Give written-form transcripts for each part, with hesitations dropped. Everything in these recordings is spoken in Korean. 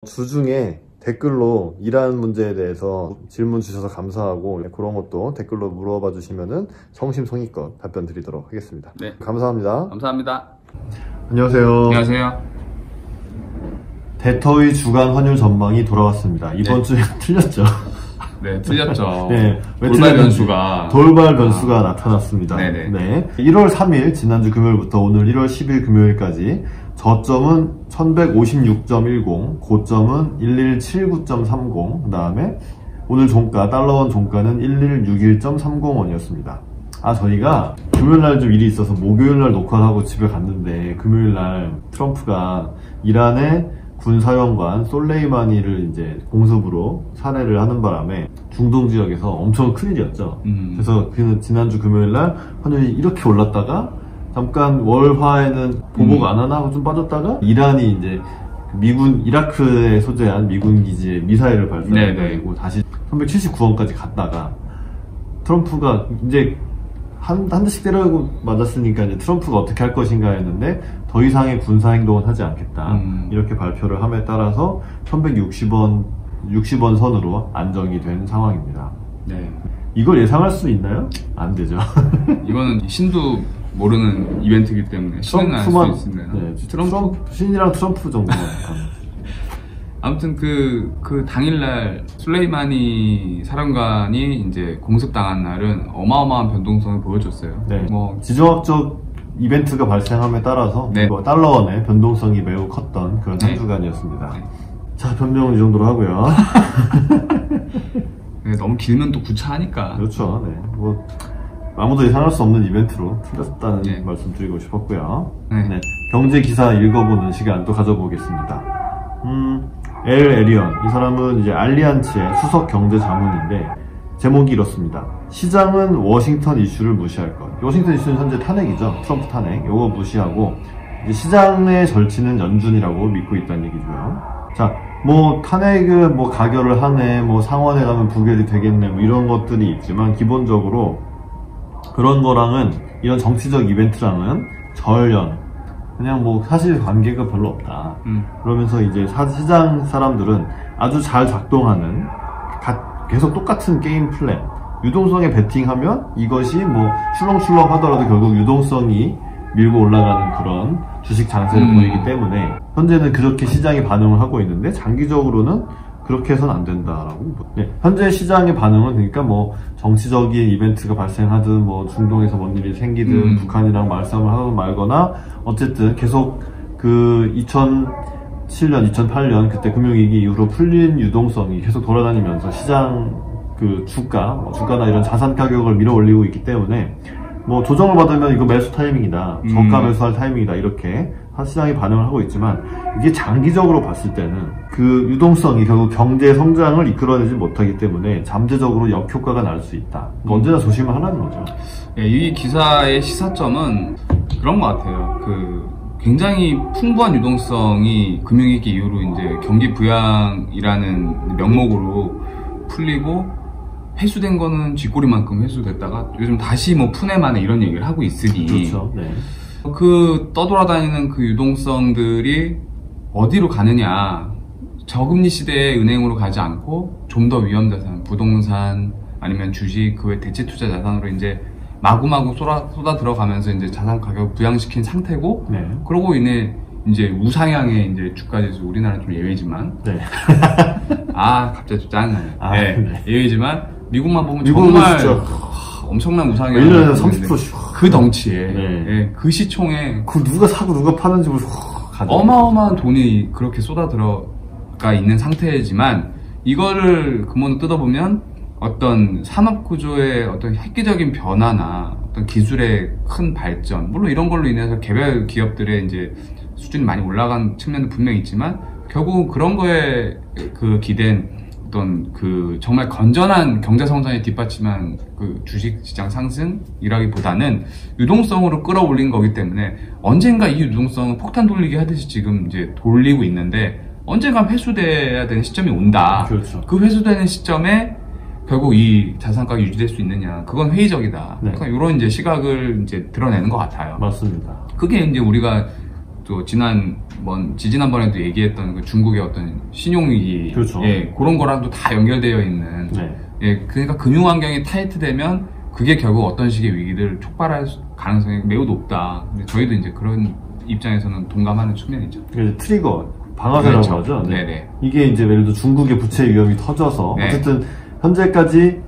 주중에 댓글로 이란 문제에 대해서 질문 주셔서 감사하고 그런 것도 댓글로 물어봐 주시면은 성심성의껏 답변 드리도록 하겠습니다. 네. 감사합니다. 감사합니다. 안녕하세요. 안녕하세요. 대터의 주간 환율 전망이 돌아왔습니다. 이번 주에 틀렸죠? 네, 틀렸죠. 네, 돌발 변수가 돌발 변수가 나타났습니다. 네네. 네. 1월 3일 지난주 금요일부터 오늘 1월 10일 금요일까지 저점은 1156.10, 고점은 1179.30, 그 다음에 오늘 종가, 달러원 종가는 1161.30원이었습니다. 저희가 금요일날 좀 일이 있어서 목요일날 녹화하고 집에 갔는데 금요일날 트럼프가 이란의 군사령관 솔레이마니를 이제 공습으로 살해를 하는 바람에 중동 지역에서 엄청 큰일이었죠. 그래서 지난주 금요일날 환율이 이렇게 올랐다가 잠깐 월화에는 보복 안 하나 하고 좀 빠졌다가 이란이 이제 미군 이라크에 소재한 미군 기지에 미사일을 발사해가지고 다시 379원까지 갔다가 트럼프가 이제 한 대씩 때려고 맞았으니까 이제 트럼프가 어떻게 할 것인가 했는데 더 이상의 군사 행동은 하지 않겠다 이렇게 발표를 함에 따라서 1160원 선으로 안정이 된 상황입니다. 네. 이걸 예상할 수 있나요? 안 되죠. 이거는 신도 모르는 이벤트이기 때문에 신은 알 수 있습니다. 네, 신이랑 트럼프 정도만. 아무튼 그 당일날 술레이마니 사령관이 이제 공습당한 날은 어마어마한 변동성을 보여줬어요. 네. 지정학적 이벤트가 발생함에 따라서 네. 달러원의 변동성이 매우 컸던 그런 한 주간이었습니다. 네. 자, 변명은 이 정도로 하고요. 네, 너무 길면 또 구차하니까. 그렇죠. 네. 아무도 예상할 수 없는 이벤트로 틀렸다는 말씀 드리고 싶었고요. 네. 경제 기사 읽어보는 시간 또 가져보겠습니다. 엘 에리언, 이 사람은 이제 알리안츠의 수석 경제 자문인데 제목이 이렇습니다. 시장은 워싱턴 이슈를 무시할 것. 워싱턴 이슈는 현재 탄핵이죠. 트럼프 탄핵. 요거 무시하고 이제 시장의 절치는 연준이라고 믿고 있다는 얘기고요. 자, 탄핵을 가결을 하네, 상원에 가면 부결이 되겠네, 이런 것들이 있지만 기본적으로 그런 거랑은 이런 정치적 이벤트랑은 절연, 그냥 사실 관계가 별로 없다. 그러면서 이제 시장 사람들은 아주 잘 작동하는 계속 똑같은 게임 플랜, 유동성에 베팅하면 이것이 출렁출렁 하더라도 결국 유동성이 밀고 올라가는 그런 주식 장세를 보이기 때문에 현재는 그렇게 시장이 반응을 하고 있는데 장기적으로는 그렇게 해서는 안 된다라고. 네, 현재 시장의 반응은 그러니까 정치적인 이벤트가 발생하든 중동에서 뭔 일이 생기든 북한이랑 말싸움을 하든 말거나 어쨌든 계속 2007년, 2008년 그때 금융위기 이후로 풀린 유동성이 계속 돌아다니면서 시장 주가나 이런 자산 가격을 밀어 올리고 있기 때문에 조정을 받으면 이거 매수 타이밍이다, 저가 매수할 타이밍이다, 이렇게 시장이 반응을 하고 있지만 이게 장기적으로 봤을 때는 그 유동성이 결국 경제 성장을 이끌어내지 못하기 때문에 잠재적으로 역효과가 날 수 있다. 언제나 조심을 하라는 거죠. 네, 이 기사의 시사점은 그런 것 같아요. 굉장히 풍부한 유동성이 금융위기 이후로 이제 경기 부양이라는 명목으로 풀리고 회수된 거는 쥐꼬리만큼 회수됐다가 요즘 다시 푸네 마네 이런 얘기를 하고 있으니. 그렇죠. 네. 떠돌아다니는 그 유동성들이 어디로 가느냐, 저금리 시대의 은행으로 가지 않고 좀 더 위험자산, 부동산 아니면 주식, 그 외 대체 투자 자산으로 이제 마구마구 쏟아 들어가면서 이제 자산 가격 부양시킨 상태고, 그러고 인해 이제 우상향의 이제 주가지수, 우리나라는 좀 예외지만, 갑자기 좀 짜증나네. 네. 예외지만 미국만 보면 정말 엄청난 우상향. 1년에 30%씩. 그 덩치에, 그 시총에. 누가 사고 누가 파는지 어마어마한 돈이 그렇게 쏟아 들어가 있는 상태지만, 이거를 근본을 뜯어보면 어떤 산업 구조의 어떤 획기적인 변화나 어떤 기술의 큰 발전, 물론 이런 걸로 인해서 개별 기업들의 이제 수준이 많이 올라간 측면도 분명히 있지만, 결국 그런 거에 기댄 어떤 정말 건전한 경제 성장에 뒷받침한 주식 시장 상승이라기보다는 유동성으로 끌어올린 거기 때문에 언젠가 이 유동성은 폭탄 돌리기 하듯이 지금 이제 돌리고 있는데 언젠가 회수돼야 되는 시점이 온다. 그렇죠. 그 회수되는 시점에 결국 이 자산가가 유지될 수 있느냐, 그건 회의적이다. 이런 이제 시각을 이제 드러내는 것 같아요. 맞습니다. 그게 이제 우리가 또 지지난번에도 얘기했던 그 중국의 어떤 신용위기, 그렇죠. 예, 그런 거랑도 다 연결되어 있는, 네. 예, 그러니까 금융 환경이 타이트되면 그게 결국 어떤 식의 위기를 촉발할 가능성이 매우 높다. 근데 저희도 이제 그런 입장에서는 동감하는 측면이죠. 이게 트리거, 방아쇠라고 그렇죠. 하죠. 네. 네네. 이게 이제 예를 들어 중국의 부채 위험이 터져서 네. 어쨌든 현재까지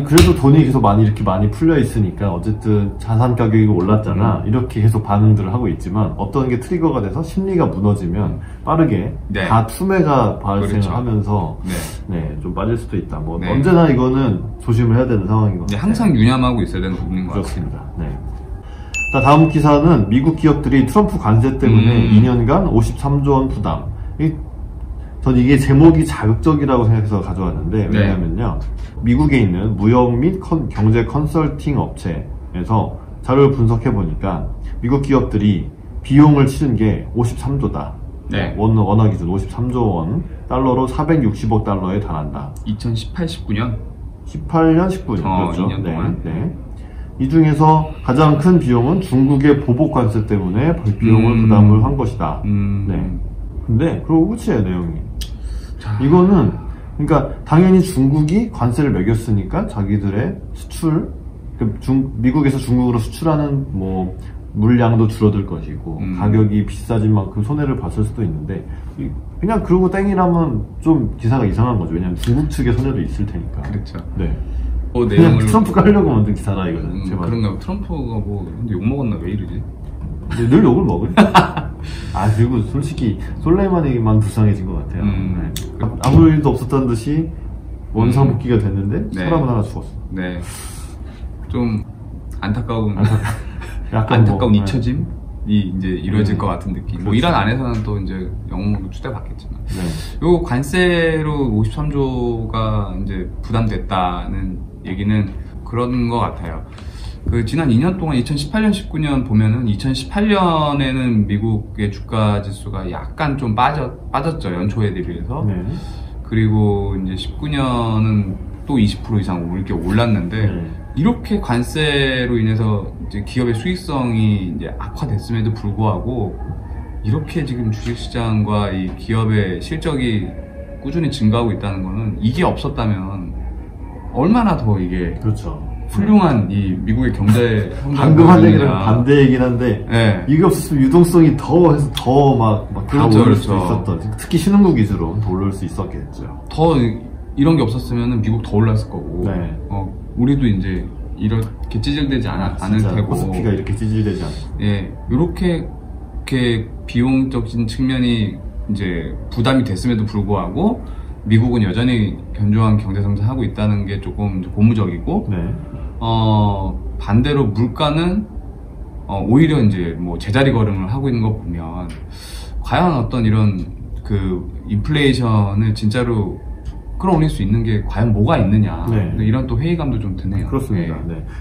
그래도 돈이 계속 이렇게 많이 풀려 있으니까 어쨌든 자산 가격이 올랐잖아. 이렇게 계속 반응들을 하고 있지만 어떤 게 트리거가 돼서 심리가 무너지면 빠르게 네. 다 투매가 발생을 그렇죠. 하면서 네. 좀 빠질 수도 있다. 네. 언제나 이거는 조심을 해야 되는 상황인 것 같아요. 항상 유념하고 있어야 되는 부분인 것 그렇습니다. 네. 자, 다음 기사는 미국 기업들이 트럼프 관세 때문에 2년간 53조 원 부담. 전 이게 제목이 자극적이라고 생각해서 가져왔는데, 왜냐면요. 미국에 있는 무역 및 경제 컨설팅 업체에서 자료를 분석해 보니까 미국 기업들이 비용을 치른 게 53조다. 네. 원화 기준 53조 원, 달러로 460억 달러에 달한다. 2018, 19년? 18년, 19년. 그렇죠. 2년 동안. 네. 이 중에서 가장 큰 비용은 중국의 보복 관세 때문에 비용을 부담을 한 것이다. 네. 근데 그러고 끝이에요, 내용이. 이거는 그러니까 당연히 중국이 관세를 매겼으니까 자기들의 수출, 미국에서 중국으로 수출하는 물량도 줄어들 것이고 가격이 비싸진 만큼 손해를 봤을 수도 있는데 그냥 그러고 땡이라면 좀 기사가 이상한 거죠. 왜냐면 중국 측의 손해도 있을 테니까. 그렇죠. 네. 그냥 내용을 트럼프가 하려고 만든 기사라 이거는. 그런가. 트럼프가 욕먹었나 왜 이러지? 늘 욕을 먹을. 그리고 솔직히 솔레이마니만 불쌍해진 것 같아요. 네. 아무 일도 없었다는 듯이 원상 복귀가 됐는데 사람은 하나 죽었어. 네. 좀 안타까운 약간 잊혀짐이 이제 이루어질 것 같은 느낌. 그렇죠. 이란 안에서는 또 이제 영웅으로 추대받겠지만. 요 관세로 53조가 이제 부담됐다는 얘기는 그런 것 같아요. 지난 2년 동안 2018년, 19년 보면은 2018년에는 미국의 주가 지수가 약간 좀 빠졌죠. 연초에 대비해서. 네. 그리고 이제 19년은 또 20% 이상 이렇게 올랐는데 이렇게 관세로 인해서 이제 기업의 수익성이 이제 악화됐음에도 불구하고 이렇게 지금 주식시장과 이 기업의 실적이 꾸준히 증가하고 있다는 거는 이게 없었다면 얼마나 더 이게 그렇죠. 훌륭한 이 미국의 경제 방금 한 얘기랑 반대 얘기긴 한데 이게 없었으면 유동성이 더 해서 더 막 올릴 수 있었던, 특히 신흥국 위주로 더 올릴 수 있었겠죠. 더 이런 게 없었으면 미국 더 올랐을 거고 우리도 이제 이렇게 찌질되지 않을 테고 코스피가 이렇게 찌질되지 않고 이렇게 비용적인 측면이 이제 부담이 됐음에도 불구하고 미국은 여전히 견조한 경제 성장하고 있다는 게 조금 고무적이고 반대로 물가는 오히려 이제 제자리 걸음을 하고 있는 거 보면 과연 어떤 이런 인플레이션을 진짜로 끌어올릴 수 있는 게 과연 뭐가 있느냐. 이런 또 회의감도 좀 드네요. 그렇습니다.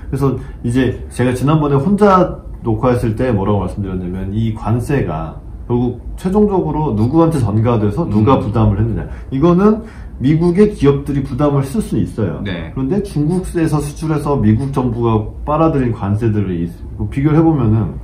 그래서 이제 제가 지난번에 혼자 녹화했을 때 뭐라고 말씀드렸냐면 이 관세가 결국 최종적으로 누구한테 전가돼서 누가 부담을 했느냐. 이거는 미국의 기업들이 부담을 쓸 수는 있어요. 그런데 중국에서 수출해서 미국 정부가 빨아들인 관세들을 비교를 해보면은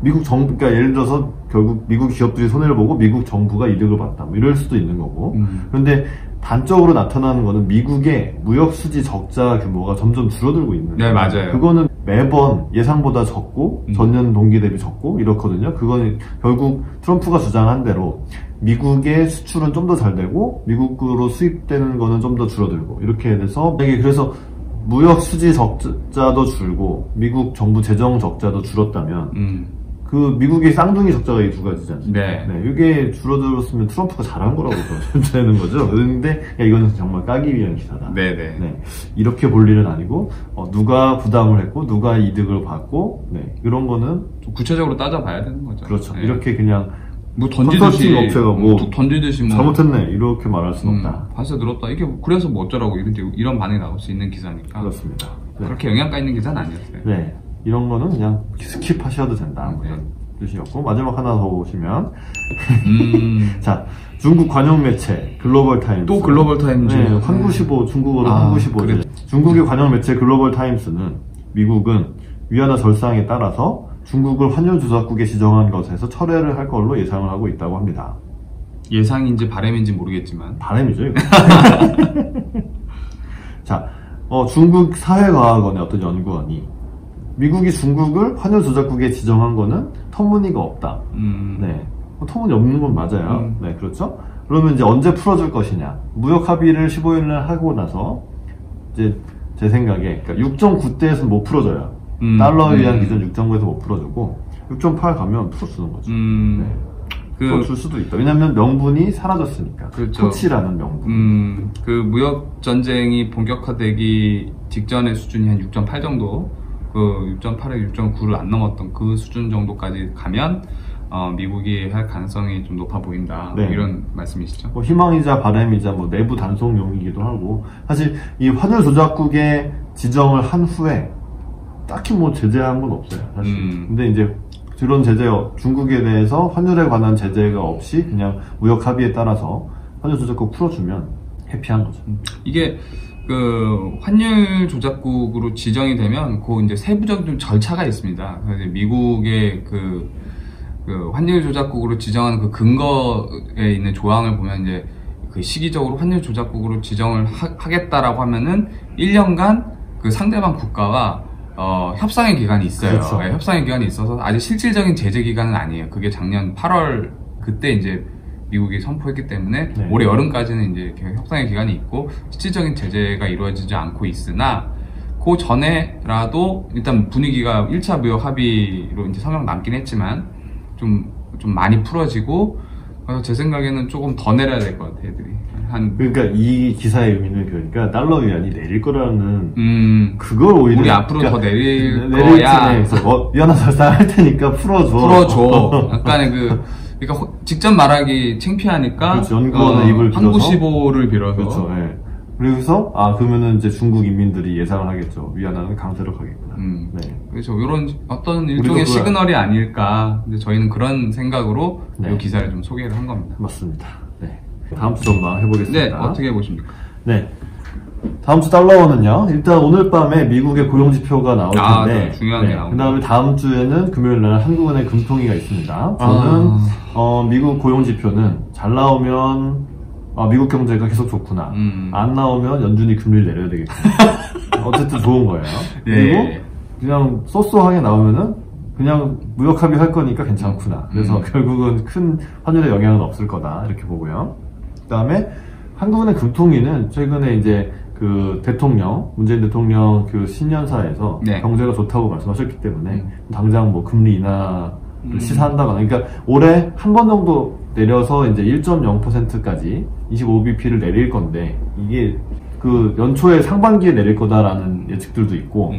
미국 정부, 그러니까 예를 들어서 결국 미국 기업들이 손해를 보고 미국 정부가 이득을 봤다. 이럴 수도 있는 거고. 그런데 단적으로 나타나는 거는 미국의 무역 수지 적자 규모가 점점 줄어들고 있는. 맞아요. 그거는 매번 예상보다 적고 전년 동기 대비 적고 이렇거든요. 그거는 결국 트럼프가 주장한 대로 미국의 수출은 좀 더 잘 되고 미국으로 수입되는 거는 좀 더 줄어들고 이렇게 돼서 그래서 무역 수지 적자도 줄고 미국 정부 재정 적자도 줄었다면 미국의 쌍둥이 적자가 이 두 가지잖아요. 이게 줄어들었으면 트럼프가 잘한 거라고 되는 거죠. 그런데 이거는 정말 까기 위한 기사다. 이렇게 볼 일은 아니고 누가 부담을 했고 누가 이득을 받고 이런 거는 좀 구체적으로 따져봐야 되는 거죠. 그렇죠. 이렇게 그냥 던지듯이 업체가 던지듯이 잘못했네 이렇게 말할 수는 없다. 관세 늘었다. 이게 그래서 어쩌라고 이런 반응이 나올 수 있는 기사니까. 그렇습니다. 그렇게 영향가 있는 기사는 아니었어요. 이런 거는 그냥 스킵하셔도 된다. 이런 뜻이었고 마지막 하나 더 보시면 자 중국 관영 매체 글로벌 타임스 또 글로벌 타임즈 환구시보 중국어로 환구시보 중국의 관영 매체 글로벌 타임스는 미국은 위안화 절상에 따라서 중국을 환율 조작국에 지정한 것에서 철회를 할 걸로 예상을 하고 있다고 합니다. 예상인지 바람인지 모르겠지만 바람이죠, 이거. 자, 중국 사회과학원의 어떤 연구원이 미국이 중국을 환율 조작국에 지정한 거는 터무니가 없다. 네, 터무니 없는 건 맞아요. 네, 그렇죠. 그러면 이제 언제 풀어줄 것이냐? 무역 합의를 15일날 하고 나서 이제 제 생각에 그러니까 6.9대에서는 못 풀어줘요. 달러에 의한 기준 6.9에서 못 풀어주고 6.8 가면 풀어주는 거죠. 네. 풀어줄 수도 있다. 왜냐면 명분이 사라졌으니까. 그렇죠. 토치라는 명분. 그 무역 전쟁이 본격화되기 직전의 수준이 한 6.8 정도, 그 6.8에 6.9를 안 넘었던 그 수준 정도까지 가면 미국이 할 가능성이 좀 높아 보인다. 네. 뭐 이런 말씀이시죠? 뭐 희망이자 바람이자 뭐 내부 단속용이기도 하고, 사실 이 환율 조작국의 지정을 한 후에 딱히 뭐 제재한 건 없어요, 사실. 근데 이제 그런 제재, 중국에 대해서 환율에 관한 제재가 없이 그냥 무역 합의에 따라서 환율 조작국 풀어주면 해피한 거죠. 이게 그 환율 조작국으로 지정이 되면 그 이제 세부적인 절차가 있습니다. 그래서 미국의 그 환율 조작국으로 지정하는 그 근거에 있는 조항을 보면 이제 그 시기적으로 환율 조작국으로 지정을 하겠다라고 하면은 1년간 그 상대방 국가와 협상의 기간이 있어요. 그렇죠. 네, 협상의 기간이 있어서 아직 실질적인 제재 기간은 아니에요. 그게 작년 8월 그때 이제 미국이 선포했기 때문에 네. 올해 여름까지는 이제 협상의 기간이 있고 실질적인 제재가 이루어지지 않고 있으나 그 전에라도 일단 분위기가 1차 무역 합의로 이제 성명 남긴 했지만 좀 많이 풀어지고, 그래서 제 생각에는 조금 더 내려야 될 것 같아요, 애들이. 그러니까 이 기사의 의미는 그러니까 달러 위안이 내릴 거라는 그걸 오히려 우리 앞으로 그러니까 더 내릴 거야. 위안화 설사할 테니까 풀어줘. 약간의 그러니까 직접 말하기 창피하니까. 그렇죠. 연구원의 입을 빌어서. 항구시보를 빌어서. 그렇죠. 네. 그래서 그러면은 이제 중국 인민들이 예상을 하겠죠. 위안화는 강세로 가겠구나. 네. 그렇죠. 이런 어떤 일종의 시그널이 아닐까. 근데 저희는 그런 생각으로 이 기사를 좀 소개를 한 겁니다. 맞습니다. 네. 다음 주 전망 해보겠습니다. 네, 어떻게 보십니까? 네. 다음 주 달러원은요, 일단 오늘 밤에 미국의 고용지표가 나올 텐데, 네, 중요하네요. 그 다음에 다음 주에는 금요일날 한국은행 금통위가 있습니다. 저는, 미국 고용지표는 잘 나오면, 미국 경제가 계속 좋구나. 안 나오면 연준이 금리를 내려야 되겠구나. 어쨌든 좋은 거예요. 그리고 그냥 쏘쏘하게 나오면은 그냥 무역 합의 할 거니까 괜찮구나. 그래서 결국은 큰 환율에 영향은 없을 거다. 이렇게 보고요. 그 다음에 한국은행 금통위는 최근에 이제 그 문재인 대통령 그 신년사에서 경제가 좋다고 말씀하셨기 때문에 당장 뭐 금리 인하를 시사한다거나, 그러니까 올해 한 번 정도 내려서 이제 1.0%까지 25bp를 내릴 건데, 이게 그 연초에 상반기에 내릴 거다라는 예측들도 있고,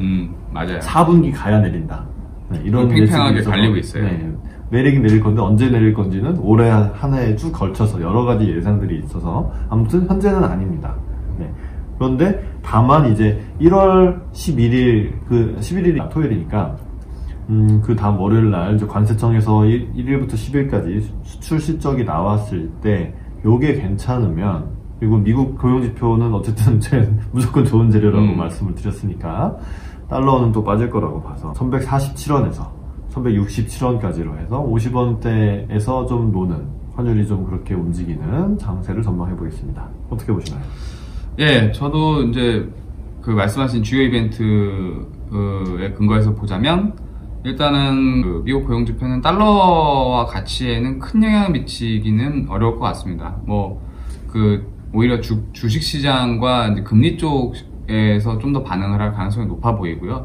맞아요. 4분기 가야 내린다. 네, 이런 팽팽하게 갈리고 있어요. 네, 내리긴 내릴 건데 언제 내릴 건지는 올해 한 해에 쭉 걸쳐서 여러 가지 예상들이 있어서 아무튼 현재는 아닙니다. 네. 그런데 다만 이제 1월 11일, 11일이 토요일이니까, 그 다음 월요일 날 이제 관세청에서 1일부터 10일까지 수출 실적이 나왔을 때 요게 괜찮으면, 그리고 미국 고용지표는 어쨌든 무조건 좋은 재료라고 말씀을 드렸으니까 달러는 또 빠질 거라고 봐서 1147원에서 1167원까지로 해서 50원대에서 좀 노는, 환율이 좀 그렇게 움직이는 장세를 전망해 보겠습니다. 어떻게 보시나요? 예, 저도 이제 그 말씀하신 주요 이벤트에 근거해서 보자면, 일단은 그 미국 고용지표는 달러와 가치에는 큰 영향을 미치기는 어려울 것 같습니다. 오히려 주식시장과 이제 금리 쪽에서 좀 더 반응을 할 가능성이 높아 보이고요.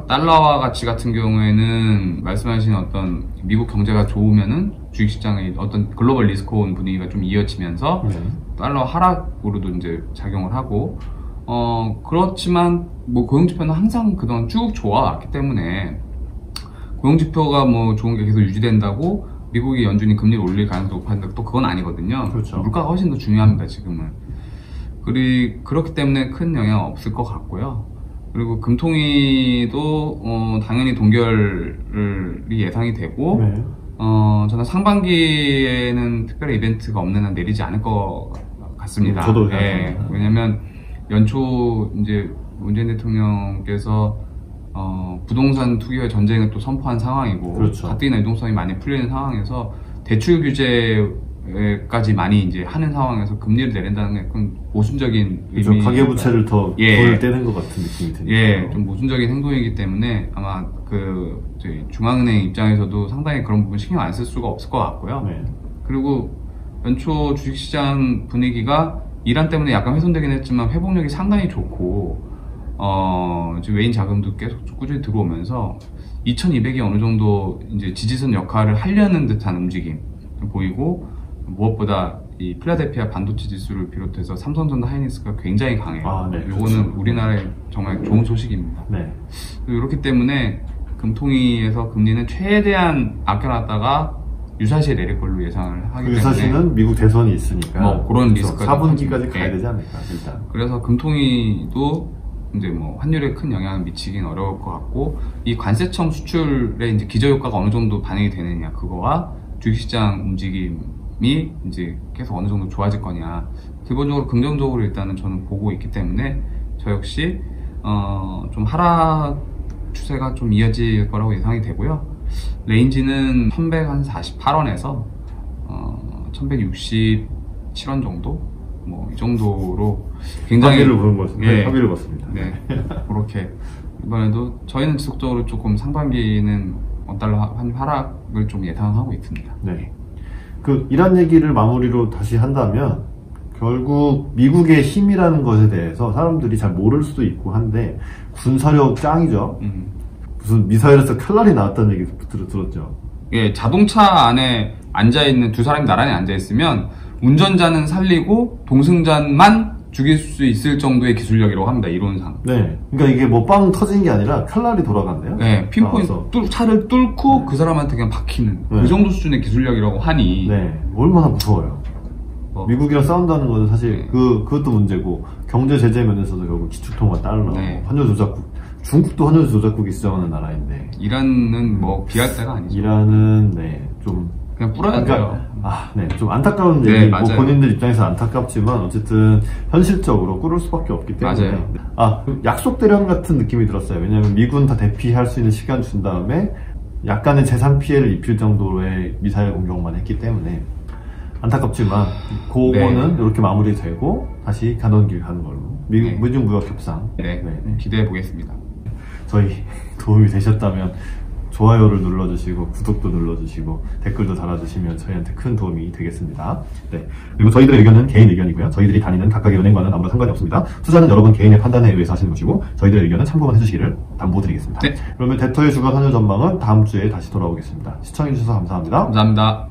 달러와 가치 같은 경우에는 말씀하신 어떤 미국 경제가 좋으면은 주식시장의 어떤 글로벌 리스크온 분위기가 좀 이어지면서 달러 하락으로도 이제 작용을 하고, 그렇지만 뭐 고용지표는 항상 그동안 쭉 좋아왔기 때문에 고용지표가 뭐 좋은 게 계속 유지된다고 미국이 연준이 금리를 올릴 가능성이 높아진다, 또 그건 아니거든요. 그렇죠. 물가가 훨씬 더 중요합니다, 지금은. 그렇기 때문에 큰 영향 없을 것 같고요. 그리고 금통위도 당연히 동결이 예상이 되고, 저는 상반기에는 특별히 이벤트가 없는 한 내리지 않을 것 같습니다. 저도 왜냐면 연초 이제 문재인 대통령께서 부동산 투기와 전쟁을 또 선포한 상황이고, 그렇죠. 가뜩이나 유동성이 많이 풀리는 상황에서 대출 규제까지 많이 이제 하는 상황에서 금리를 내린다는 게 약간 모순적인 의미. 가계부채를 더 돈을 떼는 것 같은 느낌이 드네요. 예, 좀 모순적인 행동이기 때문에 아마 저희 중앙은행 입장에서도 상당히 그런 부분 신경 안 쓸 수가 없을 것 같고요. 네. 그리고 연초 주식시장 분위기가 이란 때문에 약간 훼손되긴 했지만 회복력이 상당히 좋고, 지금 외인 자금도 계속 꾸준히 들어오면서 2200이 어느 정도 이제 지지선 역할을 하려는 듯한 움직임 보이고, 무엇보다 이 필라델피아 반도체 지수를 비롯해서 삼성전자 하이닉스가 굉장히 강해요. 네, 이거는 그렇죠. 우리나라에 정말 좋은 소식입니다. 네. 그렇기 때문에 금통위에서 금리는 최대한 아껴놨다가 유사시에 내릴 걸로 예상을 하기 때문에, 유사시는 미국 대선이 있으니까 뭐 그런 리스크가 4분기까지 가야 되지 않을까 일단. 그래서 금통위도 이제 뭐 환율에 큰 영향을 미치긴 어려울 것 같고, 이 관세청 수출의 이제 기저효과가 어느 정도 반영이 되느냐, 그거와 주식시장 움직임이 이제 계속 어느 정도 좋아질 거냐, 기본적으로 긍정적으로 일단은 저는 보고 있기 때문에 저 역시 좀 하락 추세가 좀 이어질 거라고 예상이 되고요. 레인지는 1148원에서 1167원 정도, 뭐 이 정도로 굉장히 합의를 보는 것 같습니다. 네, 합의를 봤습니다. 네, 그렇게 이번에도 저희는 지속적으로 조금 상반기는 원달러 하락을 좀 예상하고 있습니다. 네. 그 이란 얘기를 마무리로 다시 한다면, 결국 미국의 힘이라는 것에 대해서 사람들이 잘 모를 수도 있고 한데, 군사력 짱이죠. 무슨 미사일에서 칼날이 나왔다는 얘기 들었죠. 예, 자동차 안에 앉아있는 두 사람이 나란히 앉아있으면 운전자는 살리고 동승자만 죽일 수 있을 정도의 기술력이라고 합니다, 이론상. 네. 그러니까 이게 뭐 빵 터진 게 아니라 칼날이 돌아간대요. 네, 핀포인트, 차를 뚫고 그 사람한테 그냥 박히는 그 정도 수준의 기술력이라고 하니. 네. 얼마나 무서워요. 미국이랑 싸운다는 것은 사실 그것도 문제고, 경제 제재 면에서도 결국 기축통화 달러, 환율 조작국, 중국도 환율 조작국이 수정하는 나라인데. 이란은 뭐 비할 때가 아니죠. 이란은 좀 그냥 뿌려야 돼요. 좀 안타까운 얘기, 뭐 본인들 입장에서 안타깝지만 어쨌든 현실적으로 꾸를 수밖에 없기 때문에. 맞아요. 약속 대련 같은 느낌이 들었어요. 왜냐면 미군 다 대피할 수 있는 시간 준 다음에 약간의 재산 피해를 입힐 정도의 미사일 공격만 했기 때문에 안타깝지만 그거는 이렇게 마무리되고 다시 가던 길 가는 걸로. 미중 무역 협상. 기대해 보겠습니다. 저희 도움이 되셨다면 좋아요를 눌러주시고 구독도 눌러주시고 댓글도 달아주시면 저희한테 큰 도움이 되겠습니다. 네. 그리고 저희들의 의견은 개인 의견이고요. 저희들이 다니는 각각의 은행과는 아무런 상관이 없습니다. 투자는 여러분 개인의 판단에 의해서 하시는 것이고, 저희들의 의견은 참고만 해주시기를 당부드리겠습니다. 네. 그러면 데터의 주간 환율 전망은 다음 주에 다시 돌아오겠습니다. 시청해주셔서 감사합니다. 감사합니다.